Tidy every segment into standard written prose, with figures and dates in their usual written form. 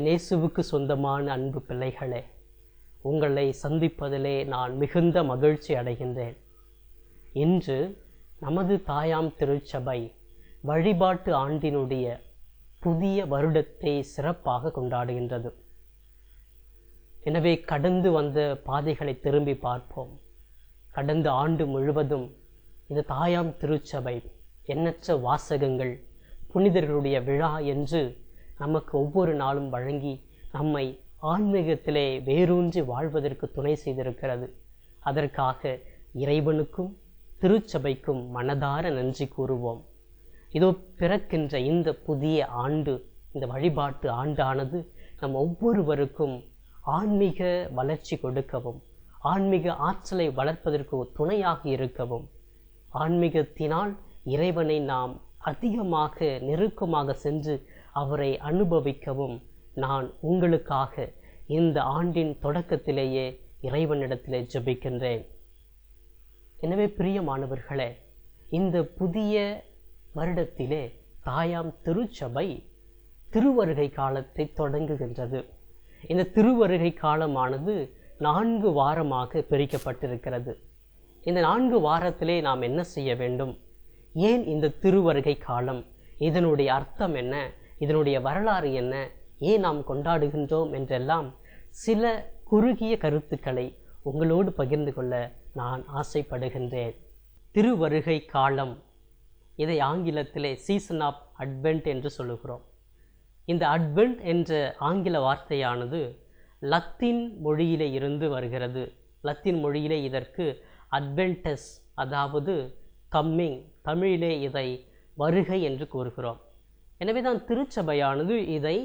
என் இயேசுவுக்கு சொந்தமான அன்பு பிள்ளைகளே, உங்களை சந்திப்பதிலே நான் மிகுந்த மகிழ்ச்சி அடைகின்றேன். இன்று நமது தாயாம் திருச்சபை வழிபாட்டு ஆண்டினுடைய புதிய வருடத்தை சிறப்பாக கொண்டாடுகின்றது. எனவே கடந்து வந்த பாதைகளை திரும்பி பார்ப்போம். கடந்த ஆண்டு முழுவதும் இந்த தாயாம் திருச்சபை எண்ணற்ற வாசகங்கள், புனிதர்களுடைய விழா என்று நமக்கு ஒவ்வொரு நாளும் வழங்கி நம்மை ஆன்மீகத்திலே வேரூன்றி வாழ்வதற்கு துணை செய்திருக்கிறது. அதற்காக இறைவனுக்கும் திருச்சபைக்கும் மனதார நன்றி கூறுவோம். இதோ பிறக்கின்ற இந்த புதிய ஆண்டு, இந்த வழிபாட்டு ஆண்டானது நம் ஒவ்வொருவருக்கும் ஆன்மீக வளர்ச்சி கொடுக்கவும், ஆன்மீக ஆற்றலை வளர்ப்பதற்கு துணையாக இருக்கவும், ஆன்மீகத்தினால் இறைவனை நாம் அதிகமாக நெருக்கமாக சென்று அவரை அனுபவிக்கவும் நான் உங்களுக்காக இந்த ஆண்டின் தொடக்கத்திலேயே இறைவனிடத்திலே ஜெபிக்கின்றேன். எனவே பிரியமானவர்களே, இந்த புதிய வருடத்திலே தாயாம் திருச்சபை திருவருகை காலத்தை தொடங்குகின்றது. இந்த திருவருகை காலமானது 4 வாரமாக பிரிக்கப்பட்டிருக்கிறது. இந்த 4 வாரத்திலே நாம் என்ன செய்ய வேண்டும்? ஏன் இந்த திருவருகை காலம்? இதனுடைய அர்த்தம் என்ன? இதனுடைய வரலாறு என்ன? ஏன் நாம் கொண்டாடுகின்றோம் என்றெல்லாம் சில குறுகிய கருத்துக்களை உங்களோடு பகிர்ந்து கொள்ள நான் ஆசைப்படுகின்றேன். திருவருகை காலம், இதை ஆங்கிலத்திலே சீசன் ஆஃப் அட்வென்ட் என்று சொல்லுகிறோம். இந்த அட்வென்ட் என்ற ஆங்கில வார்த்தையானது லத்தீன் மொழியிலே இருந்து வருகிறது. லத்தீன் மொழியிலே இதற்கு அட்வென்டஸ், அதாவது கம்மிங், தமிழிலே இதை வருகை என்று கூறுகிறோம். எனவே தான் திருச்சபையானது இதை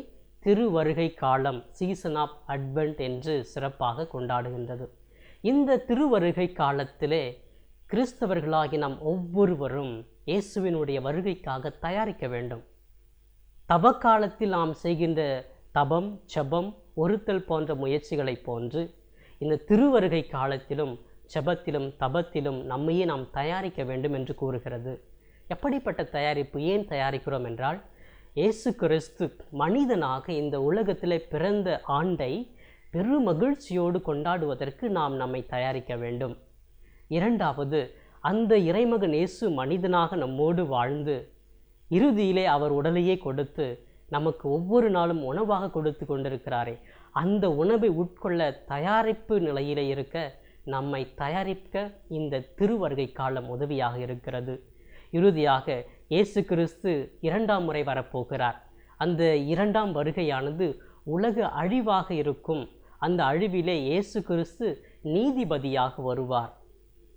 திருவருகை காலம், சீசன் ஆஃப் அட்வென்ட் என்று சிறப்பாக கொண்டாடுகின்றது. இந்த திருவருகை காலத்திலே கிறிஸ்தவர்களாகி நாம் ஒவ்வொருவரும் இயேசுவினுடைய வருகைக்காக தயாரிக்க வேண்டும். தவக்காலத்தில் நாம் செய்கின்ற தபம், செபம், ஒருத்தல் போன்ற முயற்சிகளைப் போன்று இந்த திருவருகை காலத்திலும் செபத்திலும் தபத்திலும் நம்மையே நாம் தயாரிக்க வேண்டும் என்று கூறுகிறது. எப்படிப்பட்ட தயாரிப்பு? ஏன் தயாரிக்கிறோம் என்றால், இயேசு கிறிஸ்து மனிதனாக இந்த உலகத்திலே பிறந்த ஆண்டை பெருமகிழ்ச்சியோடு கொண்டாடுவதற்கு நாம் நம்மை தயாரிக்க வேண்டும். இரண்டாவது, அந்த இறைமகன் இயேசு மனிதனாக நம்மோடு வாழ்ந்து இறுதியிலே அவர் உடலையே கொடுத்து நமக்கு ஒவ்வொரு நாளும் உணவாக கொடுத்து கொண்டிருக்கிறாரே, அந்த உணவை உட்கொள்ள தயாரிப்பு நிலையிலே இருக்க நம்மை தயாரிக்க இந்த திருவருகை காலம் உதவியாக இருக்கிறது. இறுதியாக இயேசு கிறிஸ்து 2ஆம் முறை வரப்போகிறார். அந்த 2ஆம் வருகையானது உலக அழிவாக இருக்கும். அந்த அழிவிலே இயேசு கிறிஸ்து நீதிபதியாக வருவார்.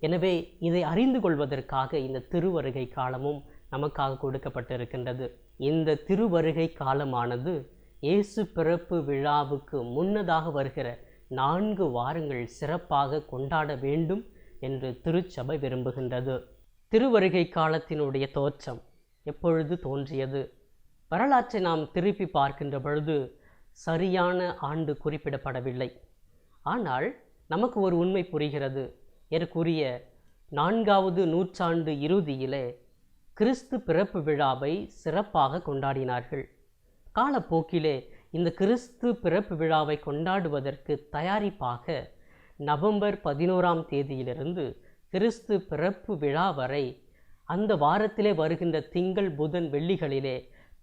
எனவே இதை அறிந்து கொள்வதற்காக இந்த திருவருகை காலமும் நமக்காக கொடுக்கப்பட்டிருக்கின்றது. இந்த திருவருகை காலமானது இயேசு பிறப்பு விழாவுக்கு முன்னதாக வருகிற 4 வாரங்கள் சிறப்பாக கொண்டாட வேண்டும் என்று திருச்சபை விரும்புகின்றது. திருவருகை காலத்தினுடைய தோற்றம் எப்பொழுது தோன்றியது? வரலாற்றை நாம் திருப்பி பார்க்கின்ற பொழுது சரியான ஆண்டு குறிப்பிடப்படவில்லை. ஆனால் நமக்கு ஒரு உண்மை புரிகிறது. ஏறக்குரிய 4ஆவது நூற்றாண்டு இறுதியிலே கிறிஸ்து பிறப்பு விழாவை சிறப்பாக கொண்டாடினார்கள். காலப்போக்கிலே இந்த கிறிஸ்து பிறப்பு விழாவை கொண்டாடுவதற்கு தயாரிப்பாக நவம்பர் 11ஆம் தேதியிலிருந்து கிறிஸ்து பிறப்பு விழா வரை அந்த வாரத்திலே வருகின்ற திங்கள், புதன், வெள்ளிகளிலே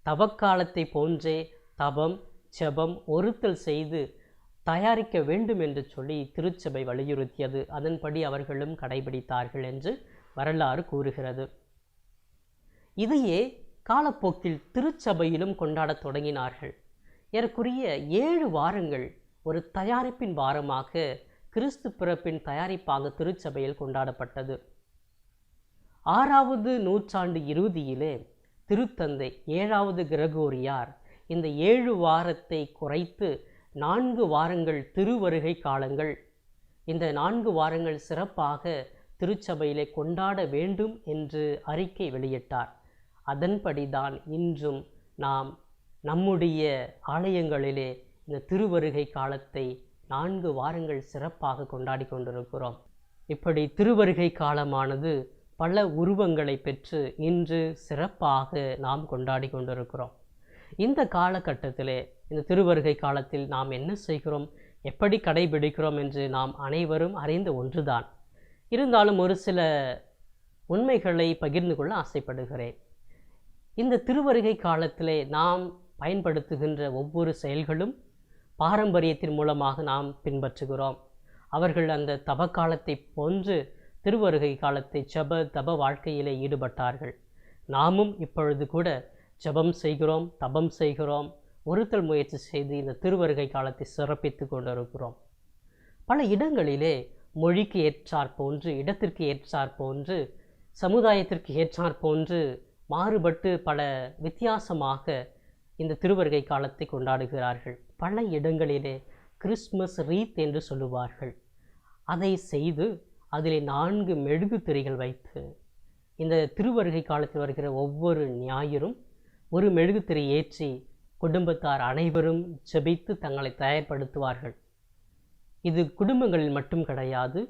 தவக்காலத்தை போன்றே தபம், செபம், ஒருத்தல் செய்து தயாரிக்க வேண்டும் என்று சொல்லி திருச்சபை வலியுறுத்தியது. அதன்படி அவர்களும் கடைபிடித்தார்கள் என்று வரலாறு கூறுகிறது. இதையே காலப்போக்கில் திருச்சபையிலும் கொண்டாடத் தொடங்கினார்கள். ஏறக்குரிய 7 வாரங்கள் ஒரு தயாரிப்பின் வாரமாக கிறிஸ்து பிறப்பின் தயாரிப்பாக திருச்சபையில் கொண்டாடப்பட்டது. 6ஆவது நூற்றாண்டு இறுதியிலே திருத்தந்தை 7வது கிரகோரியார் இந்த 7 வாரத்தை குறைத்து 4 வாரங்கள் திருவருகை காலங்கள், இந்த 4 வாரங்கள் சிறப்பாக திருச்சபையிலே கொண்டாட வேண்டும் என்று அறிக்கை வெளியிட்டார். அதன்படிதான் இன்றும் நாம் நம்முடைய ஆலயங்களிலே இந்த திருவருகை காலத்தை 4 வாரங்கள் சிறப்பாக கொண்டாடி கொண்டிருக்கிறோம். இப்படி திருவருகை காலமானது பல உருவங்களை பெற்று இன்று சிறப்பாக நாம் கொண்டாடி கொண்டிருக்கிறோம். இந்த காலகட்டத்திலே, இந்த திருவருகை காலத்தில் நாம் என்ன செய்கிறோம், எப்படி கடைபிடிக்கிறோம் என்று நாம் அனைவரும் அறிந்த ஒன்றுதான். இருந்தாலும் ஒரு சில உண்மைகளை பகிர்ந்து கொள்ள ஆசைப்படுகிறேன். இந்த திருவருகை காலத்திலே நாம் பயன்படுத்துகின்ற ஒவ்வொரு செயல்களும் பாரம்பரியத்தின் மூலமாக நாம் பின்பற்றுகிறோம். அவர்கள் அந்த தப காலத்தை போன்று திருவருகை காலத்தை ஜப தப வாழ்க்கையிலே ஈடுபட்டார்கள். நாமும் இப்பொழுது கூட ஜபம் செய்கிறோம், தபம் செய்கிறோம், ஒருத்தல் முயற்சி செய்து இந்த திருவருகை காலத்தை சிறப்பித்து கொண்டிருக்கிறோம். பல இடங்களிலே மொழிக்கு ஏற்றாற் போன்று, இடத்திற்கு ஏற்றாற் போன்று, சமுதாயத்திற்கு ஏற்றாற் போன்று மாறுபட்டு பல வித்தியாசமாக இந்த திருவருகை காலத்தை கொண்டாடுகிறார்கள். பல இடங்களிலே கிறிஸ்மஸ் ரீத் என்று சொல்லுவார்கள். அதை செய்து அதிலே 4 மெழுகு திரிகள் வைத்து இந்த திருவருகை காலத்தில் வருகிற ஒவ்வொரு ஞாயிறும் ஒரு மெழுகு திரி ஏற்றி குடும்பத்தார் அனைவரும் ஜெபித்து தங்களை தயார்படுத்துவார்கள். இது குடும்பங்களில் மட்டும் கிடையாது,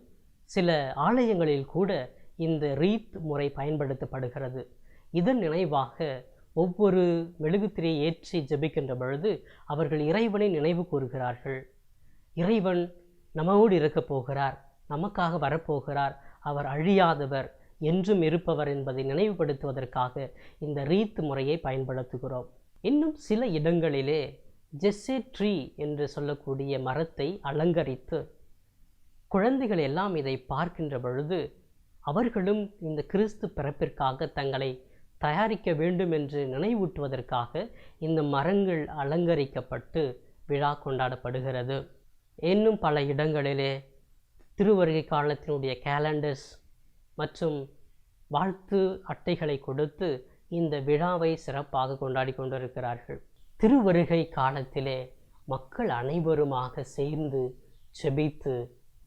சில ஆலயங்களில் கூட இந்த ரீத் முறை பயன்படுத்தப்படுகிறது. இதன் நினைவாக ஒவ்வொரு மெழுகுத்திரியை ஏற்றி ஜெபிக்கின்ற பொழுது அவர்கள் இறைவனை நினைவு கூறுகிறார்கள். இறைவன் நம்மோடு இருக்கப் போகிறார், நமக்காக வரப்போகிறார், அவர் அழியாதவர், என்றும் இருப்பவர் என்பதை நினைவுபடுத்துவதற்காக இந்த ரீத் முறையை பயன்படுத்துகிறோம். இன்னும் சில இடங்களிலே ஜெஸ்ஸே ட்ரீ என்று சொல்லக்கூடிய மரத்தை அலங்கரித்து குழந்தைகள் எல்லாம் இதை பார்க்கின்ற பொழுது அவர்களும் இந்த கிறிஸ்து பிறப்பிற்காக தங்களை தயாரிக்க வேண்டும் என்று நினைவூட்டுவதற்காக இந்த மரங்கள் அலங்கரிக்கப்பட்டு விழா கொண்டாடப்படுகிறது. இன்னும் பல இடங்களிலே திருவருகை காலத்தினுடைய கேலண்டர்ஸ் மற்றும் வாழ்த்து அட்டைகளை கொடுத்து இந்த விழாவை சிறப்பாக கொண்டாடி கொண்டிருக்கிறார்கள். திருவருகை காலத்திலே மக்கள் அனைவருமாக சேர்ந்து ஜெபித்து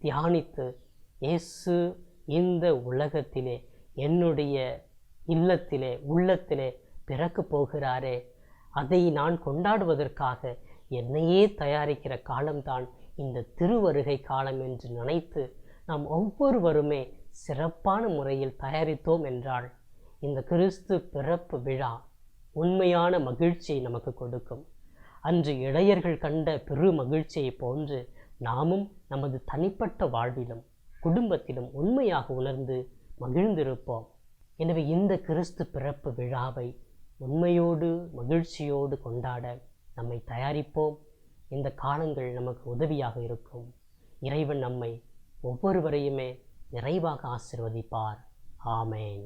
தியானித்து, இயேசு இந்த உலகத்திலே என்னுடைய இல்லத்திலே உள்ளத்திலே பிறக்கப் போகிறாரே, அதை நான் கொண்டாடுவதற்காக என்னையே தயாரிக்கிற காலம்தான் இந்த திருவருகை காலம் என்று நினைத்து நாம் ஒவ்வொருவருமே சிறப்பான முறையில் தயாரித்தோம் என்றால் இந்த கிறிஸ்து பிறப்பு விழா உண்மையான மகிழ்ச்சியை நமக்கு கொடுக்கும். அன்று இளையர்கள் கண்ட பெரு மகிழ்ச்சியை போன்று நாமும் நமது தனிப்பட்ட வாழ்விலும் குடும்பத்திலும் உண்மையாக உணர்ந்து மகிழ்ந்திருப்போம். எனவே இந்த கிறிஸ்து பிறப்பு விழாவை உண்மையோடு மகிழ்ச்சியோடு கொண்டாட நம்மை தயாரிப்போம். இந்த காலங்கள் நமக்கு உதவியாக இருக்கும். இறைவன் நம்மை ஒவ்வொருவரையுமே நிறைவாக ஆசீர்வதிப்பார். ஆமேன்.